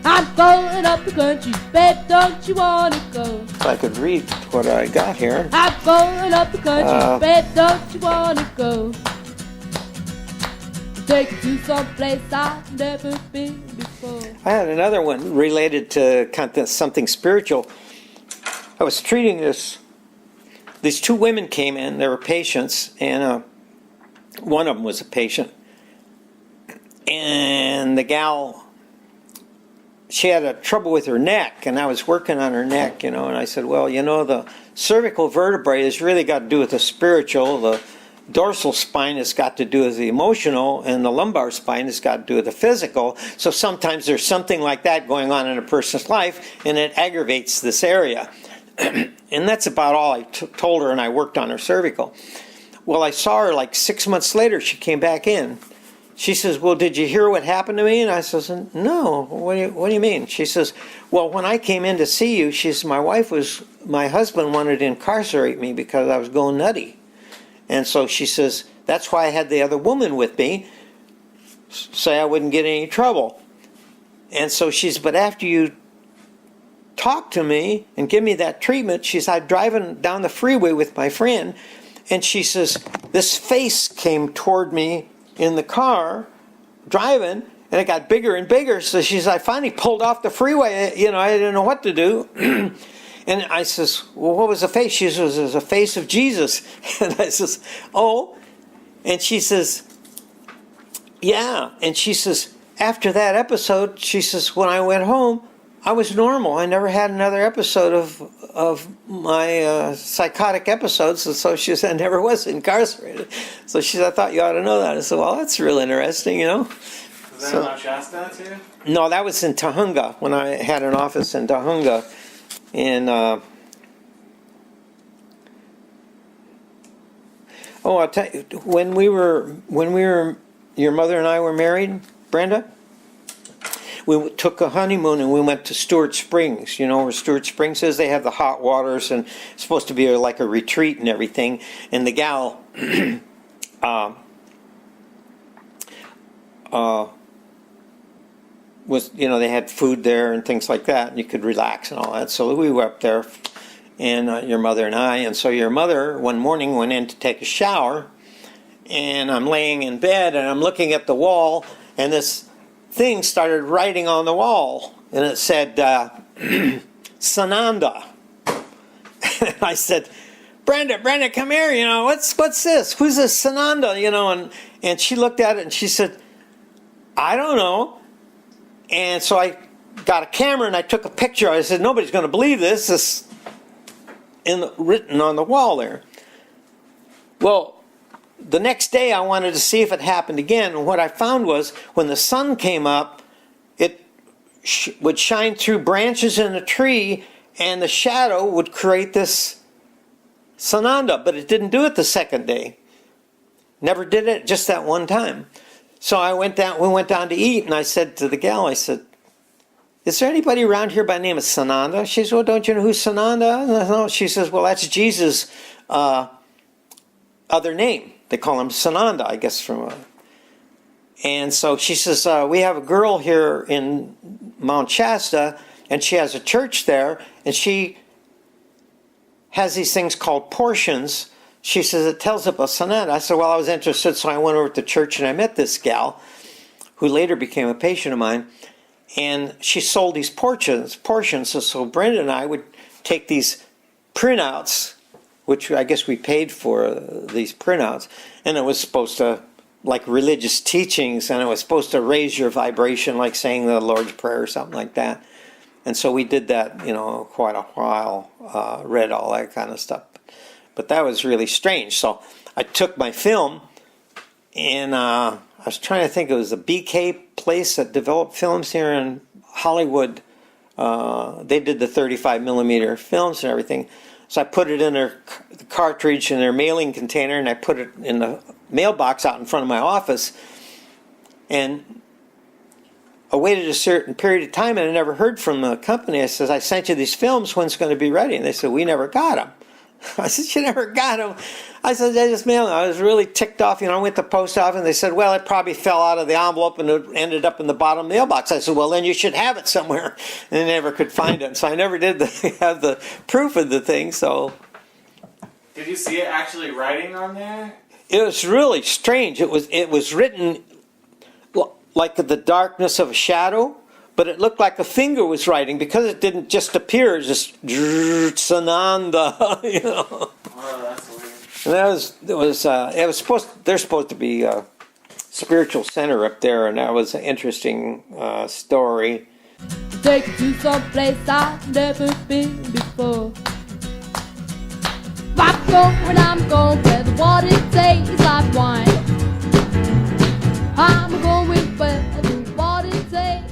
I'm going up the country, babe, don't you wanna go? If I could read what I got here. I'm going up the country, babe, don't you wanna go? Take you to some place I've never been before. I had another one related to kind of something spiritual. I was treating these two women came in, they were patients, and one of them was a patient. And the gal, she had a trouble with her neck, and I was working on her neck, and I said, well, the cervical vertebrae has really got to do with the spiritual, the dorsal spine has got to do with the emotional, and the lumbar spine has got to do with the physical. So sometimes there's something like that going on in a person's life, and it aggravates this area. And that's about all I told her, and I worked on her cervical. Well, I saw her like 6 months later, she came back in. She says, well, did you hear what happened to me? And I says, no, what do you mean? She says, well, when I came in to see you, she says, my husband wanted to incarcerate me because I was going nutty. And so she says, that's why I had the other woman with me, say I wouldn't get any trouble. And so she says, but after you talked to me and give me that treatment, she says, I'm driving down the freeway with my friend, and she says, this face came toward me in the car, driving, and it got bigger and bigger. So she says, I finally pulled off the freeway, I didn't know what to do. And I says, well, what was the face? She says, it was a face of Jesus. And I says, oh. And she says, yeah. And she says, after that episode, she says, when I went home, I was normal. I never had another episode of my psychotic episodes. And so she said, I never was incarcerated. So she said, I thought you ought to know that. I said, well, that's real interesting, Was that in Mount Shasta too? No, that was in Tahunga, when I had an office in Tahunga. And I'll tell you, when we were your mother and I were married, Brenda, we took a honeymoon and we went to Stewart Springs. You know where Stewart Springs is? They have the hot waters, and it's supposed to be like a retreat and everything. And the gal was, they had food there and things like that, and you could relax and all that. So we were up there, and your mother and I. And so your mother one morning went in to take a shower, and I'm laying in bed and I'm looking at the wall, and this thing started writing on the wall, and it said Sananda. And I said, Brenda, come here, what's this? Who's this Sananda? And she looked at it and she said, I don't know. And so I got a camera and I took a picture. I said, nobody's going to believe this. This is written on the wall there. Well, the next day I wanted to see if it happened again, and what I found was when the sun came up, it would shine through branches in a tree, and the shadow would create this Sananda, but it didn't do it the second day. Never did it, just that one time. So we went down to eat, and I said to the gal, I said, is there anybody around here by the name of Sananda? She says, well, don't you know who Sananda is? No. She says, well, that's Jesus' other name. They call him Sananda, I guess. And so she says, we have a girl here in Mount Shasta, and she has a church there, and she has these things called portions. She says, it tells about Sananda. I said, well, I was interested, so I went over to church, and I met this gal, who later became a patient of mine, and she sold these portions. So Brenda and I would take these printouts, which I guess we paid for these printouts, and it was supposed to, like religious teachings, and it was supposed to raise your vibration, like saying the Lord's Prayer or something like that. And so we did that, quite a while, read all that kind of stuff. But that was really strange. So I took my film, and I was trying to think, it was a BK place that developed films here in Hollywood. They did the 35 millimeter films and everything. So I put it in the cartridge in their mailing container, and I put it in the mailbox out in front of my office. And I waited a certain period of time, and I never heard from the company. I said, I sent you these films, when's it going to be ready? And they said, we never got them. I said, you never got them. I said, I just mailed them. I was really ticked off. I went to the post office, and they said, well, it probably fell out of the envelope and it ended up in the bottom mailbox. I said, well, then you should have it somewhere. And they never could find it. So I never did have the proof of the thing. So Did you see it actually writing on there? it was really strange. It was written like the darkness of a shadow, but it looked like a finger was writing because it didn't just appear. It just Sananda, Oh, that's weird. And it was supposed. They're supposed to be a spiritual center up there, and that was an interesting story. Take you to some place I've never been before. I'm going, I'm going where the water tastes like wine. I'm going where the water tastes